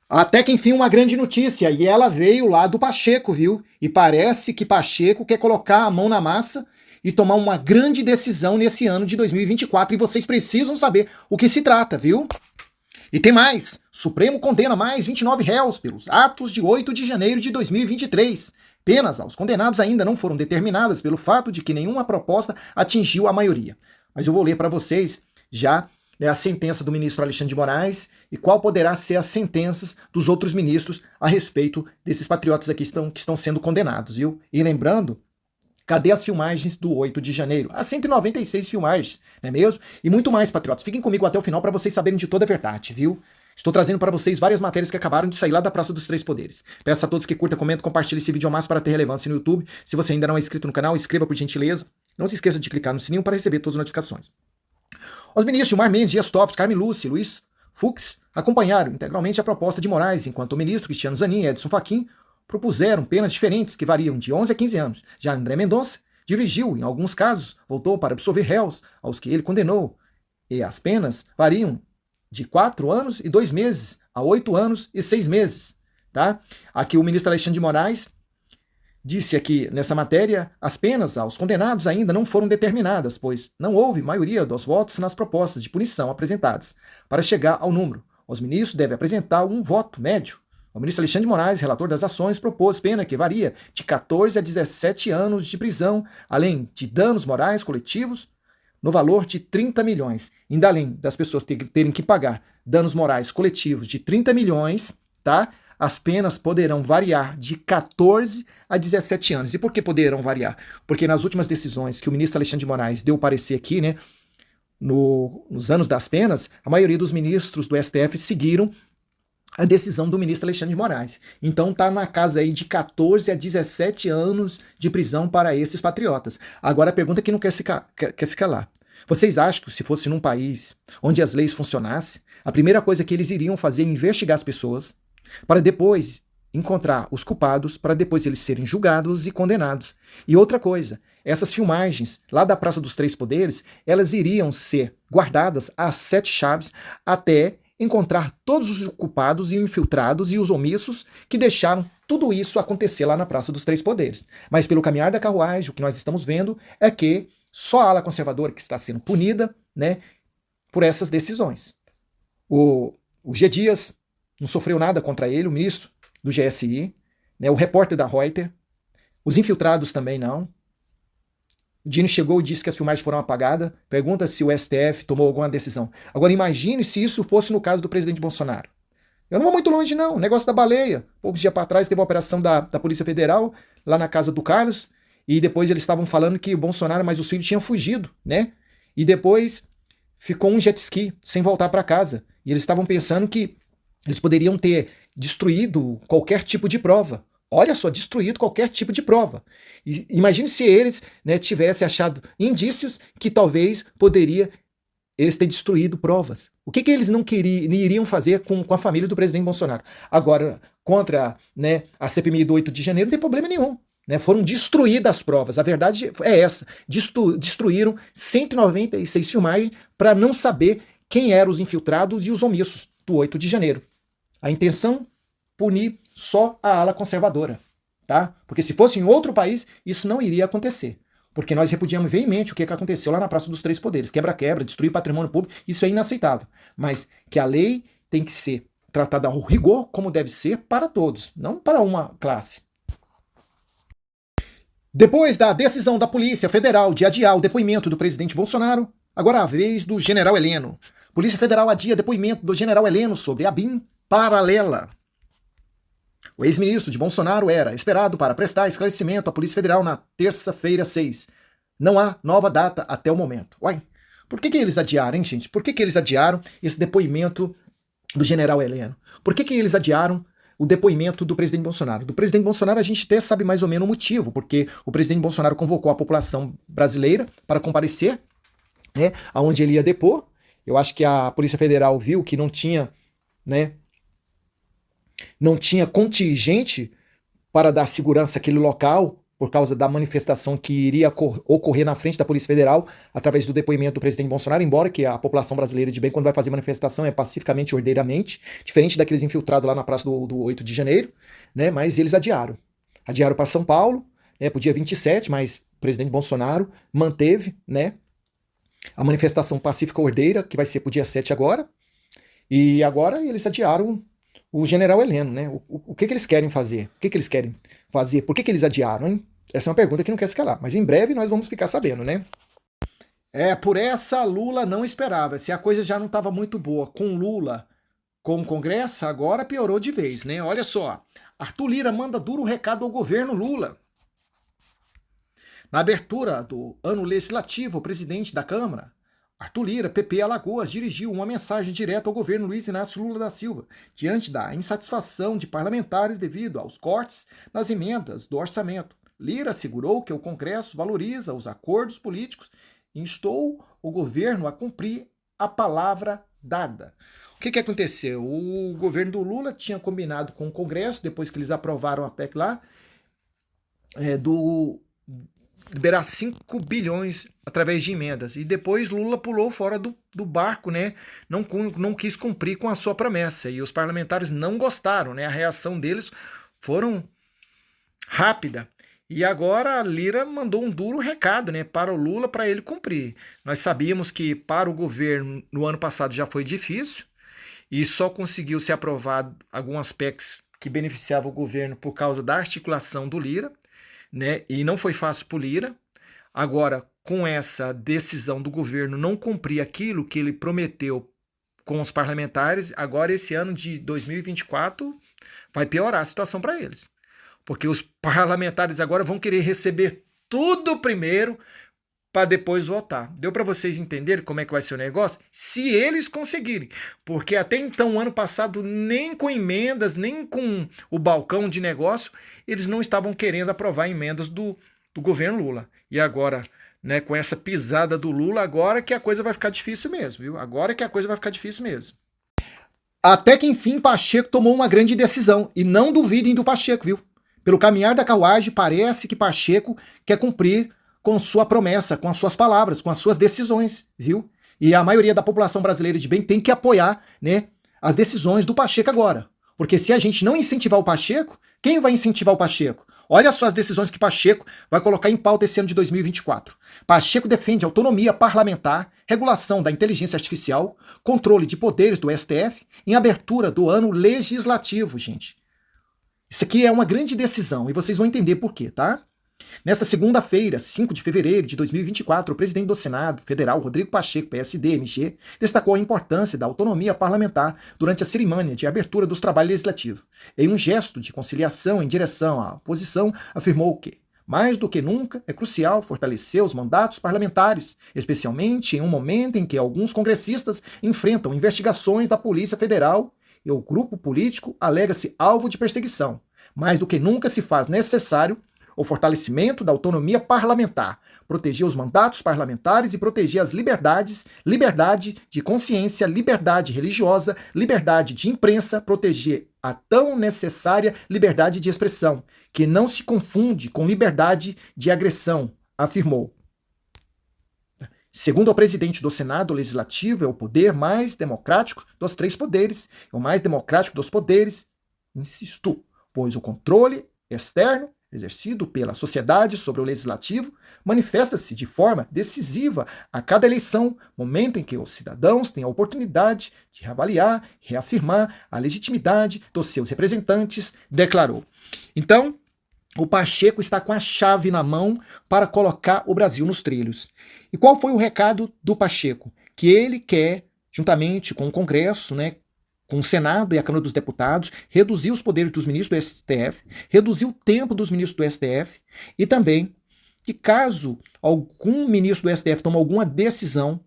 Até que enfim uma grande notícia, e ela veio lá do Pacheco, viu? E parece que Pacheco quer colocar a mão na massa e tomar uma grande decisão nesse ano de 2024, e vocês precisam saber o que se trata, viu? E tem mais, Supremo condena mais 29 réus pelos atos de 8 de janeiro de 2023. Penas aos condenados ainda não foram determinadas pelo fato de que nenhuma proposta atingiu a maioria. Mas eu vou ler para vocês já a sentença do ministro Alexandre de Moraes e qual poderá ser as sentenças dos outros ministros a respeito desses patriotas aqui que estão sendo condenados, viu? E lembrando, cadê as filmagens do 8 de janeiro? As 196 filmagens, não é mesmo? E muito mais, patriotas. Fiquem comigo até o final para vocês saberem de toda a verdade, viu? Estou trazendo para vocês várias matérias que acabaram de sair lá da Praça dos Três Poderes. Peço a todos que curtam, comentem, compartilhem esse vídeo ao máximo para ter relevância no YouTube. Se você ainda não é inscrito no canal, inscreva por gentileza. Não se esqueça de clicar no sininho para receber todas as notificações. Os ministros Gilmar Mendes, Dias Toffoli, Carmen Lúcia e Luiz Fux acompanharam integralmente a proposta de Moraes, enquanto o ministro Cristiano Zanin e Edson Fachin propuseram penas diferentes que variam de 11 a 15 anos. Já André Mendonça divergiu, em alguns casos, voltou para absolver réus aos que ele condenou, e as penas variam de 4 anos e 2 meses a 8 anos e 6 meses. Tá? Aqui o ministro Alexandre de Moraes disse aqui nessa matéria, as penas aos condenados ainda não foram determinadas, pois não houve maioria dos votos nas propostas de punição apresentadas. Para chegar ao número, os ministros devem apresentar um voto médio. O ministro Alexandre de Moraes, relator das ações, propôs pena que varia de 14 a 17 anos de prisão, além de danos morais coletivos, no valor de 30 milhões. Ainda além das pessoas terem que pagar danos morais coletivos de 30 milhões, tá? As penas poderão variar de 14 a 17 anos. E por que poderão variar? Porque nas últimas decisões que o ministro Alexandre de Moraes deu parecer aqui, né, nos anos das penas, a maioria dos ministros do STF seguiram a decisão do ministro Alexandre de Moraes. Então tá na casa aí de 14 a 17 anos de prisão para esses patriotas. Agora a pergunta que não quer se calar. Vocês acham que se fosse num país onde as leis funcionassem, a primeira coisa que eles iriam fazer é investigar as pessoas, para depois encontrar os culpados, para depois eles serem julgados e condenados? E outra coisa, essas filmagens lá da Praça dos Três Poderes, elas iriam ser guardadas às 7 chaves até encontrar todos os culpados e infiltrados e os omissos que deixaram tudo isso acontecer lá na Praça dos Três Poderes. Mas pelo caminhar da carruagem, o que nós estamos vendo é que só a ala conservadora que está sendo punida, né, por essas decisões. O G. Dias não sofreu nada contra ele, o ministro do GSI, né, o repórter da Reuters, os infiltrados também não. O Dino chegou e disse que as filmagens foram apagadas. Pergunta se o STF tomou alguma decisão. Agora imagine se isso fosse no caso do presidente Bolsonaro. Eu não vou muito longe não, o negócio da baleia. Poucos dias para trás teve uma operação da Polícia Federal lá na casa do Carlos, e depois eles estavam falando que o Bolsonaro mais os filhos tinham fugido, né? E depois ficou um jet ski sem voltar para casa. E eles estavam pensando que eles poderiam ter destruído qualquer tipo de prova. Olha só, destruído qualquer tipo de prova. E imagine se eles, né, tivessem achado indícios que talvez poderia eles ter destruído provas. O que eles não iriam fazer com a família do presidente Bolsonaro? Agora, contra, né, a CPMI do 8 de janeiro, não tem problema nenhum. Né, foram destruídas as provas. A verdade é essa. Destruíram 196 filmagens para não saber quem eram os infiltrados e os omissos do 8 de janeiro. A intenção, punir só a ala conservadora, tá? Porque se fosse em outro país, isso não iria acontecer. Porque nós repudiamos veemente o que aconteceu lá na Praça dos Três Poderes. Quebra-quebra, destruir patrimônio público, isso é inaceitável. Mas que a lei tem que ser tratada ao rigor como deve ser para todos, não para uma classe. Depois da decisão da Polícia Federal de adiar o depoimento do presidente Bolsonaro, agora a vez do general Heleno. Polícia Federal adia depoimento do general Heleno sobre a BIM paralela. O ex-ministro de Bolsonaro era esperado para prestar esclarecimento à Polícia Federal na terça-feira 6. Não há nova data até o momento. Uai, por que eles adiaram, hein, gente? Por que eles adiaram esse depoimento do general Heleno? Por que eles adiaram o depoimento do presidente Bolsonaro? Do presidente Bolsonaro a gente até sabe mais ou menos o motivo, porque o presidente Bolsonaro convocou a população brasileira para comparecer, né, aonde ele ia depor. Eu acho que a Polícia Federal viu que não tinha, né, não tinha contingente para dar segurança àquele local por causa da manifestação que iria ocorrer na frente da Polícia Federal, através do depoimento do presidente Bolsonaro, embora que a população brasileira de bem, quando vai fazer manifestação, é pacificamente e ordeiramente, diferente daqueles infiltrados lá na praça do 8 de janeiro, né? Mas eles adiaram. Adiaram para São Paulo, né, para o dia 27, mas o presidente Bolsonaro manteve, né, a manifestação pacífica ordeira, que vai ser para o dia 7 agora, e agora eles adiaram o general Heleno, né? O que eles querem fazer? O que eles querem fazer? Por que eles adiaram, hein? Essa é uma pergunta que não quer se calar, mas em breve nós vamos ficar sabendo, né? Por essa Lula não esperava. Se a coisa já não estava muito boa com Lula, com o Congresso, agora piorou de vez, né? Olha só, Arthur Lira manda duro recado ao governo Lula. Na abertura do ano legislativo, o presidente da Câmara, Arthur Lira, PP Alagoas, dirigiu uma mensagem direta ao governo Luiz Inácio Lula da Silva, diante da insatisfação de parlamentares devido aos cortes nas emendas do orçamento. Lira assegurou que o Congresso valoriza os acordos políticos e instou o governo a cumprir a palavra dada. O que aconteceu? O governo do Lula tinha combinado com o Congresso, depois que eles aprovaram a PEC lá, liberar 5 bilhões através de emendas. E depois Lula pulou fora do barco, né? Não quis cumprir com a sua promessa. E os parlamentares não gostaram, né? A reação deles foram rápida. E agora a Lira mandou um duro recado, né, para o Lula, para ele cumprir. Nós sabíamos que para o governo no ano passado já foi difícil e só conseguiu ser aprovado algumas PECs que beneficiavam o governo por causa da articulação do Lira, né? E não foi fácil para o Lira. Agora, com essa decisão do governo não cumprir aquilo que ele prometeu com os parlamentares, agora esse ano de 2024 vai piorar a situação para eles. Porque os parlamentares agora vão querer receber tudo primeiro para depois votar. Deu para vocês entenderem como é que vai ser o negócio? Se eles conseguirem. Porque até então, ano passado, nem com emendas, nem com o balcão de negócio, eles não estavam querendo aprovar emendas do governo Lula. E agora, né, com essa pisada do Lula, agora que a coisa vai ficar difícil mesmo, viu? Agora que a coisa vai ficar difícil mesmo. Até que enfim Pacheco tomou uma grande decisão. E não duvidem do Pacheco, viu? Pelo caminhar da carruagem, parece que Pacheco quer cumprir com sua promessa, com as suas palavras, com as suas decisões, viu? E a maioria da população brasileira de bem tem que apoiar, né, as decisões do Pacheco agora. Porque se a gente não incentivar o Pacheco, quem vai incentivar o Pacheco? Olha só as decisões que Pacheco vai colocar em pauta esse ano de 2024. Pacheco defende autonomia parlamentar, regulação da inteligência artificial, controle de poderes do STF em abertura do ano legislativo, gente. Isso aqui é uma grande decisão e vocês vão entender por quê, tá? Nesta segunda-feira, 5 de fevereiro de 2024, o presidente do Senado Federal, Rodrigo Pacheco, PSD, MG, destacou a importância da autonomia parlamentar durante a cerimônia de abertura dos trabalhos legislativos. Em um gesto de conciliação em direção à oposição, afirmou que, mais do que nunca, é crucial fortalecer os mandatos parlamentares, especialmente em um momento em que alguns congressistas enfrentam investigações da Polícia Federal e o grupo político alega-se alvo de perseguição. Mais do que nunca se faz necessário o fortalecimento da autonomia parlamentar, proteger os mandatos parlamentares e proteger as liberdades, liberdade de consciência, liberdade religiosa, liberdade de imprensa, proteger a tão necessária liberdade de expressão, que não se confunde com liberdade de agressão, afirmou. Segundo o presidente do Senado, o Legislativo é o poder mais democrático dos 3 poderes, é o mais democrático dos poderes, insisto, pois o controle externo exercido pela sociedade sobre o Legislativo manifesta-se de forma decisiva a cada eleição, momento em que os cidadãos têm a oportunidade de reavaliar, reafirmar a legitimidade dos seus representantes, declarou. Então, o Pacheco está com a chave na mão para colocar o Brasil nos trilhos. E qual foi o recado do Pacheco? Que ele quer, juntamente com o Congresso, né, com o Senado e a Câmara dos Deputados, reduzir os poderes dos ministros do STF, reduzir o tempo dos ministros do STF e também que caso algum ministro do STF tome alguma decisão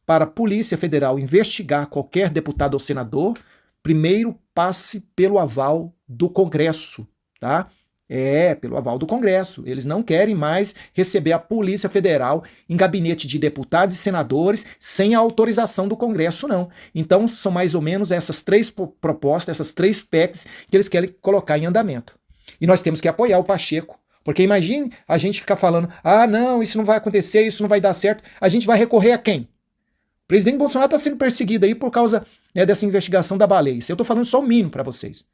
para a Polícia Federal investigar qualquer deputado ou senador, primeiro passe pelo aval do Congresso, tá? Pelo aval do Congresso. Eles não querem mais receber a Polícia Federal em gabinete de deputados e senadores sem a autorização do Congresso, não. Então, são mais ou menos essas 3 propostas, essas 3 PECs que eles querem colocar em andamento. E nós temos que apoiar o Pacheco, Porque imagine a gente ficar falando, ah, não, isso não vai acontecer, isso não vai dar certo. A gente vai recorrer a quem? O presidente Bolsonaro está sendo perseguido aí por causa, né, dessa investigação da baleia. Eu estou falando só o mínimo para vocês.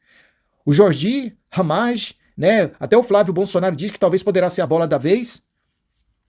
O Jordi Ramage, né, até o Flávio Bolsonaro diz que talvez poderá ser a bola da vez.